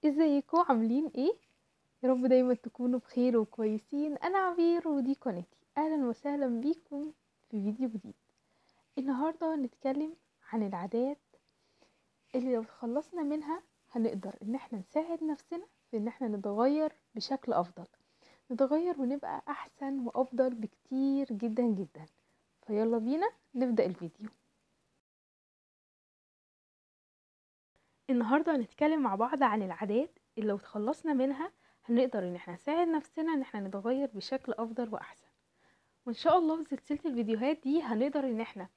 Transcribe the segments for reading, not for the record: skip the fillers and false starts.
ازيكم عاملين ايه؟ يا رب دايما تكونوا بخير وكويسين. انا عبير ودي قناتي. اهلا وسهلا بيكم في فيديو جديد. النهارده هنتكلم عن العادات اللي لو تخلصنا منها هنقدر ان احنا نساعد نفسنا في ان احنا نتغير بشكل افضل، نتغير ونبقى احسن وافضل بكتير جدا جدا. فيلا بينا نبدأ الفيديو. النهارده هنتكلم مع بعض عن العادات اللي لو تخلصنا منها هنقدر ان احنا نساعد نفسنا ان احنا نتغير بشكل افضل واحسن. وان شاء الله في سلسلة الفيديوهات دي هنقدر ان احنا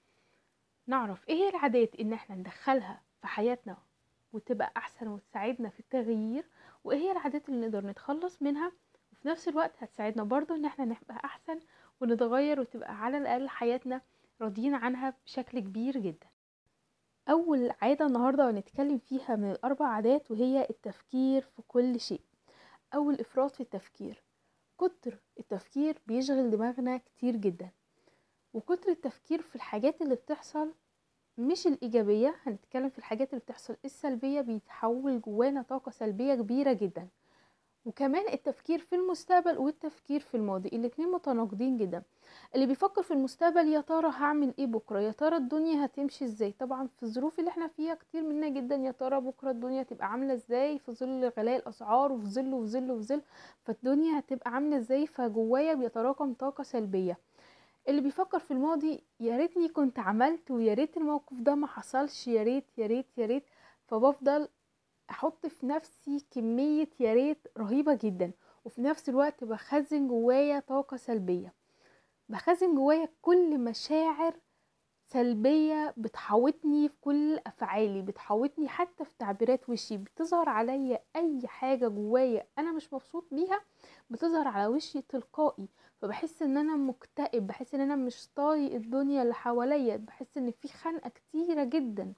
نعرف ايه هي العادات ان احنا ندخلها في حياتنا وتبقى احسن وتساعدنا في التغيير، وايه هي العادات اللي نقدر نتخلص منها وفي نفس الوقت هتساعدنا برضو ان احنا نبقى احسن ونتغير وتبقى على الاقل حياتنا راضيين عنها بشكل كبير جدا. اول عادة النهاردة هنتكلم فيها من الاربع عادات وهي التفكير في كل شيء او الافراط في التفكير. كتر التفكير بيشغل دماغنا كتير جدا، وكتر التفكير في الحاجات اللي بتحصل مش الإيجابية، هنتكلم في الحاجات اللي بتحصل السلبية، بيتحول جوانا طاقة سلبية كبيرة جدا. وكمان التفكير في المستقبل والتفكير في الماضي الاتنين متناقضين جدا. اللي بيفكر في المستقبل يا ترى هعمل ايه بكرة، يا ترى الدنيا هتمشي ازاي، طبعا في الظروف اللي احنا فيها كتير منا جدا يا ترى بكرة الدنيا هتبقى عاملة ازاي في ظل غلاء الاسعار وفي ظل وفي ظل وفي ظل، فالدنيا هتبقى عاملة ازاي، فجوايا بيتراكم طاقة سلبية. اللي بيفكر في الماضي يا ريتني كنت عملت ويا ريت الموقف ده ما حصلش، يا ريت يا ريت يا ريت، فبفضل احط في نفسي كمية يا ريت رهيبة جدا، وفي نفس الوقت بخزن جوايا طاقة سلبية، بخزن جوايا كل مشاعر سلبية بتحاوطني في كل افعالي، بتحاوطني حتى في تعبيرات وشي، بتظهر عليا اي حاجة جوايا انا مش مبسوط بيها بتظهر على وشي تلقائي. فبحس ان انا مكتئب، بحس ان انا مش طايق الدنيا اللي حواليا، بحس ان في خنقة كتيرة جدا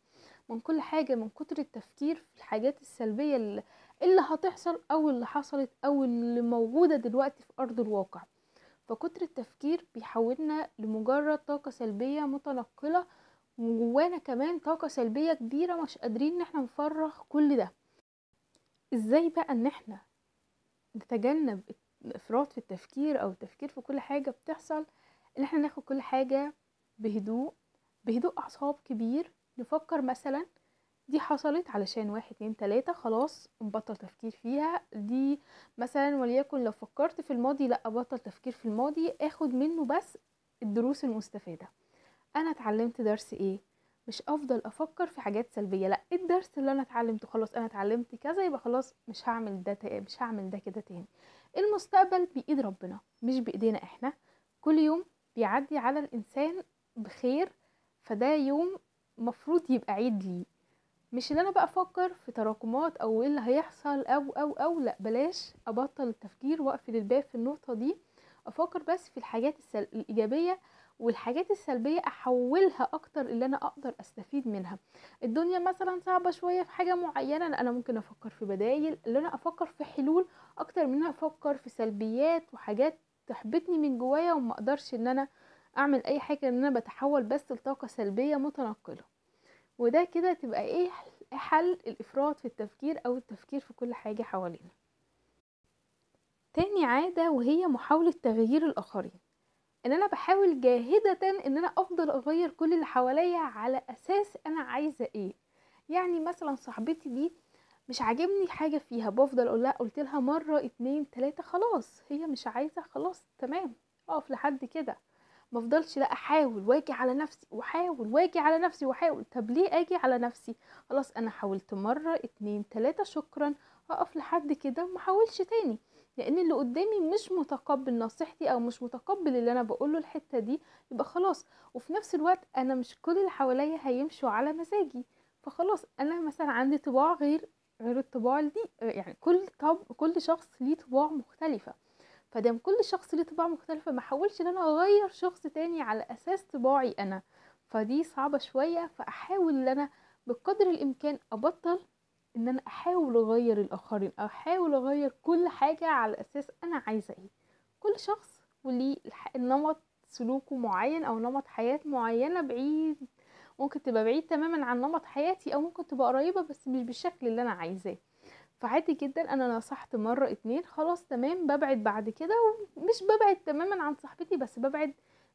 من كل حاجة، من كتر التفكير في الحاجات السلبية اللي هتحصل او اللي حصلت او اللي موجودة دلوقتي في ارض الواقع. فكتر التفكير بيحولنا لمجرد طاقة سلبية متنقلة، وجوانا كمان طاقة سلبية كبيرة مش قادرين ان احنا نفرغ كل ده. ازاي بقى ان احنا نتجنب الافراط في التفكير او التفكير في كل حاجة بتحصل؟ ان احنا ناخد كل حاجة بهدوء، بهدوء اعصاب كبير. نفكر مثلا دي حصلت علشان واحد اتنين تلاتة، خلاص نبطل تفكير فيها. دي مثلا وليكن لو فكرت في الماضي، لا ابطل تفكير في الماضي، اخد منه بس الدروس المستفادة. انا اتعلمت درس ايه؟ مش افضل افكر في حاجات سلبية، لا الدرس اللي انا اتعلمته خلاص، انا اتعلمت كذا يبقى خلاص مش هعمل ده مش هعمل ده كده تاني. المستقبل بايد ربنا مش بايدينا احنا. كل يوم بيعدي على الانسان بخير، فده يوم مفروض يبقى عيد ليه. مش اللي انا بقى افكر في تراكمات او ايه اللي هيحصل او لا، بلاش، ابطل التفكير واقفل الباب في النقطة دي. افكر بس في الحاجات الايجابية، والحاجات السلبية احولها اكتر اللي انا اقدر استفيد منها. الدنيا مثلا صعبة شوية في حاجة معينة، انا ممكن افكر في بدايل، اللي انا افكر في حلول اكتر من انا افكر في سلبيات وحاجات تحبطني من جوايا وما اقدرش ان انا اعمل اي حاجة، ان انا بتحول بس لطاقة سلبية متنقلة. وده كده تبقى ايه حل الافراط في التفكير او التفكير في كل حاجة حوالينا. تاني عادة وهي محاولة تغيير الاخرين. ان انا بحاول جاهدة ان انا افضل اغير كل اللي حواليا على اساس انا عايزة ايه. يعني مثلا صاحبتي دي مش عاجبني حاجة فيها، بفضل اقول لها، قلت لها مرة اتنين تلاتة، خلاص هي مش عايزة، خلاص تمام اقف لحد كده. مفضلش لا احاول واجي على نفسي واحاول واجي على نفسي واحاول، طب ليه اجي على نفسي؟ خلاص انا حاولت مرة اتنين تلاتة شكرا، اقف لحد كده ومحاولش تاني. لان اللي قدامي مش متقبل نصيحتي او مش متقبل اللي انا بقوله الحتة دي، يبقى خلاص. وفي نفس الوقت انا مش كل اللي حواليا هيمشوا على مزاجي، فخلاص انا مثلا عندي طباع غير الطباع دي، يعني كل شخص ليه طباع مختلفة. فدام كل شخص ليه طباع مختلفة، ما حاولش ان انا اغير شخص تاني على اساس طباعي انا، فدي صعبة شوية. فاحاول ان انا بقدر الامكان ابطل ان انا احاول اغير الاخرين، او احاول اغير كل حاجة على اساس انا عايزة ايه. كل شخص وليه نمط سلوكه معين او نمط حياة معينة بعيد، ممكن تبقى بعيد تماما عن نمط حياتي او ممكن تبقى قريبة بس مش بالشكل اللي انا عايزاه. فعادي جدا انا نصحت مرة اتنين خلاص تمام، ببعد بعد كده. ومش ببعد تماما عن صاحبتي، بس ببعد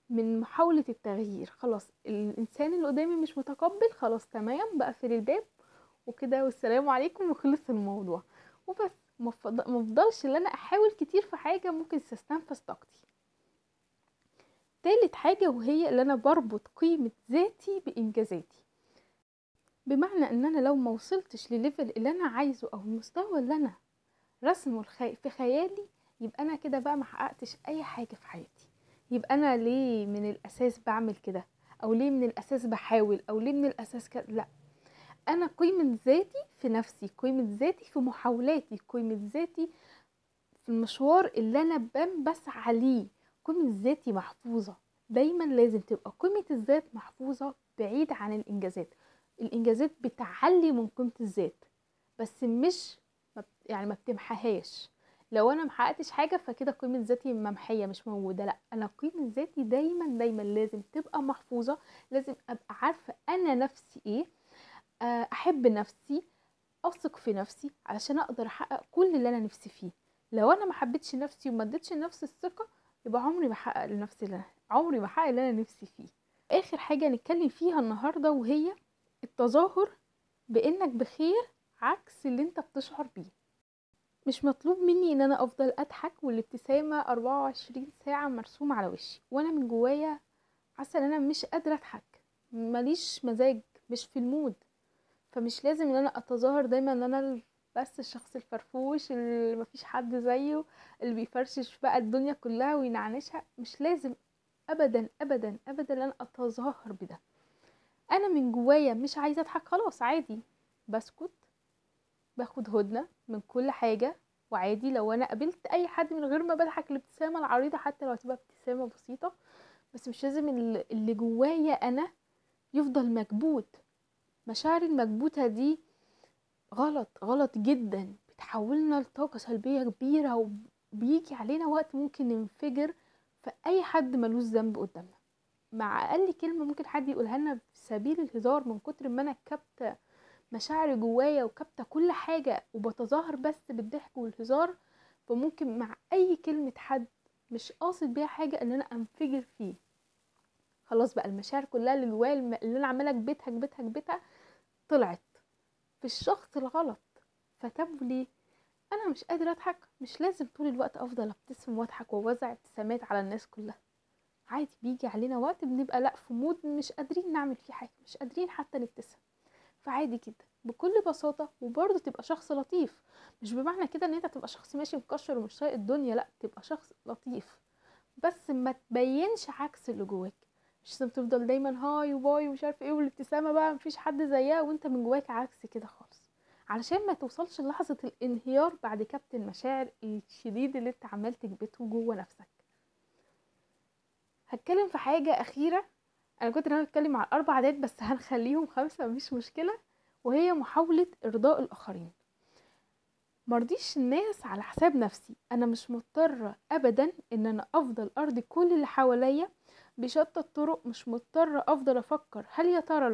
من محاولة التغيير. خلاص الانسان اللي قدامي مش متقبل، خلاص تمام، بقفل الباب وكده والسلام عليكم وخلص الموضوع وبس. مفضلش ان انا احاول كتير في حاجة ممكن تستنفذ طاقتي. تالت حاجة وهي اللي انا بربط قيمة ذاتي بانجازاتي. بمعنى ان انا لو ما وصلتش لليفل اللي انا عايزه او المستوى اللي انا رسمه في خيالي، يبقى انا كده بقى ما حققتش اي حاجة في حياتي. يبقى انا ليه من الاساس بعمل كده، او ليه من الاساس بحاول، او ليه من الاساس كده؟ لا، انا قيمة ذاتي في نفسي، قيمة ذاتي في محاولاتي، قيمة ذاتي في المشوار اللي انا بسعى عليه. قيمة ذاتي محفوظة. دايما لازم تبقى قيمة الذات محفوظة بعيد عن الانجازات. الانجازات بتعلي من قيمة الذات، بس مش يعني ما بتمحهاش. لو انا محققتش حاجة فكده قيمة ذاتي ممحية مش موجودة. لا، انا قيمة ذاتي دايما دايما لازم تبقى محفوظة. لازم ابقى عارفة انا نفسي ايه، احب نفسي، اثق في نفسي علشان اقدر احقق كل اللي انا نفسي فيه. لو انا ما حبيتش نفسي وما اديتش لنفسي الثقه، يبقى عمري ما احقق لنفسي عمري ما احقق اللي انا نفسي فيه. اخر حاجه نتكلم فيها النهارده وهي التظاهر بانك بخير عكس اللي انت بتشعر بيه. مش مطلوب مني ان انا افضل اضحك والابتسامه 24 ساعه مرسومه على وشي وانا من جوايا حاسه ان انا مش قادره اضحك، ماليش مزاج، مش في المود. فمش لازم ان انا اتظاهر دايما ان انا بس الشخص الفرفوش اللي مفيش حد زيه، اللي بيفرشش بقى الدنيا كلها وينعنشها. مش لازم ابدا ابدا ابدا ان انا اتظاهر بده. انا من جوايا مش عايزه اضحك، خلاص عادي، بسكت، باخد هدنه من كل حاجه. وعادي لو انا قابلت اي حد من غير ما بضحك الابتسامه العريضه، حتى لو هتبقى ابتسامه بسيطه، بس مش لازم اللي جوايا انا يفضل مكبوت. مشاعر المكبوتة دي غلط، غلط جدا، بتحولنا لطاقة سلبية كبيرة، وبيجي علينا وقت ممكن ننفجر في اي حد ملوش ذنب قدامنا. مع اقل كلمة ممكن حد يقولها لنا في سبيل الهزار، من كتر ما انا كبت مشاعري جوايا وكبت كل حاجة وبتظاهر بس بالضحك والهزار، فممكن مع اي كلمة حد مش قاصد بيها حاجة ان انا انفجر فيه. خلاص بقى المشاعر كلها اللي جوايا اللي انا عمالة اكبتها اكبتها اكبتها طلعت في الشخص الغلط. فطب ليه انا مش قادره اضحك؟ مش لازم طول الوقت افضل ابتسم واضحك واوزع ابتسامات على الناس كلها. عادي بيجي علينا وقت بنبقى لا في مود مش قادرين نعمل فيه حاجه، مش قادرين حتى نبتسم. فعادي جدا بكل بساطه، وبرضه تبقى شخص لطيف. مش بمعنى كده ان انت تبقى شخص ماشي مكشر ومش طايق الدنيا، لا، تبقى شخص لطيف بس ما تبينش عكس اللي جواك. مش لازم تفضل دايما هاي وباي ومش عارف ايه والابتسامه بقى مفيش حد زيها وانت من جواك عكس كده خالص، علشان ما توصلش لحظه الانهيار بعد كبت المشاعر الشديد اللي انت عمال تكبته جوه نفسك. هتكلم في حاجه اخيره. انا كنت ناوي اتكلم على 4 عادات بس هنخليهم 5 مش مشكله، وهي محاوله ارضاء الاخرين. مرضيش الناس على حساب نفسي. انا مش مضطرة ابدا ان انا افضل ارضي كل اللي حواليا بشتى الطرق. مش مضطرة افضل افكر هل يا ترى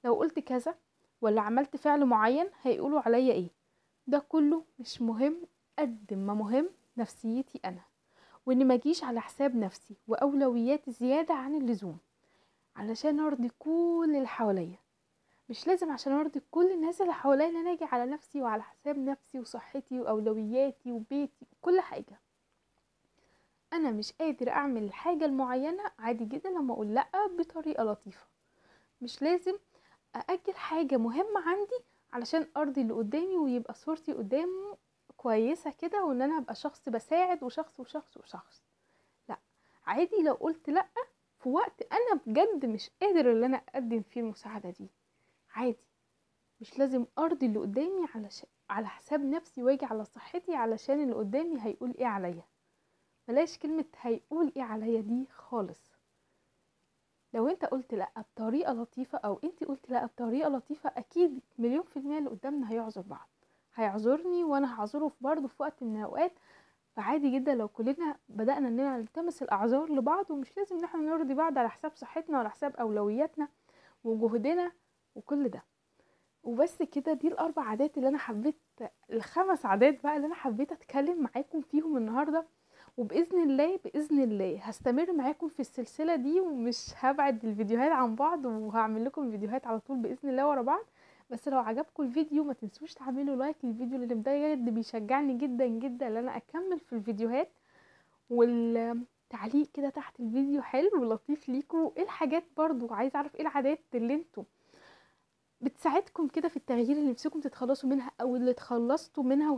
لو قلت كذا ولا عملت فعل معين هيقولوا عليا ايه. ده كله مش مهم قد ما مهم نفسيتي انا، واني ما اجيش على حساب نفسي واولوياتي زيادة عن اللزوم علشان ارضي كل اللي حواليا. مش لازم عشان ارضي كل الناس اللي حواليا ان انا اجي على نفسي وعلى حساب نفسي وصحتي واولوياتي وبيتي وكل حاجه. انا مش قادر اعمل الحاجه المعينه، عادي جدا لما اقول لا بطريقه لطيفه. مش لازم ااجل حاجه مهمه عندي علشان ارضي اللي قدامي ويبقى صورتي قدامه كويسه كده وان انا ابقى شخص بساعد وشخص وشخص وشخص. لا، عادي لو قلت لا في وقت انا بجد مش قادر ان انا اقدم فيه المساعده دي، عادي. مش لازم ارضي اللي قدامي على حساب نفسي واجي على صحتي علشان اللي قدامي هيقول ايه عليا. بلاش كلمة هيقول ايه عليا دي خالص. لو انت قلت لا بطريقة لطيفة او انت قلت لا بطريقة لطيفة، اكيد 100% اللي قدامنا هيعذر بعض، هيعذرني وانا هعذره برضه في وقت من الاوقات. فعادي جدا لو كلنا بدأنا اننا نلتمس الاعذار لبعض، ومش لازم ان احنا نرضي بعض على حساب صحتنا وعلى حساب اولوياتنا وجهدنا وكل ده. وبس كده، دي ال4 عادات اللي انا حبيت ال5 عادات بقى اللي انا حبيت اتكلم معاكم فيهم النهارده، وباذن الله باذن الله هستمر معاكم في السلسله دي، ومش هبعد الفيديوهات عن بعض، وهعمل لكم فيديوهات على طول باذن الله ورا بعض. بس لو عجبكم الفيديو ما تنسوش تعملوا لايك للفيديو، لان ده بجد بيشجعني جدا جدا ان انا اكمل في الفيديوهات. والتعليق كده تحت الفيديو حلو ولطيف ليكم، ايه الحاجات برضو عايزه اعرف ايه العادات اللي انتوا بتساعدكم كده في التغيير اللي نفسكم تتخلصوا منها او اللي اتخلصتوا منها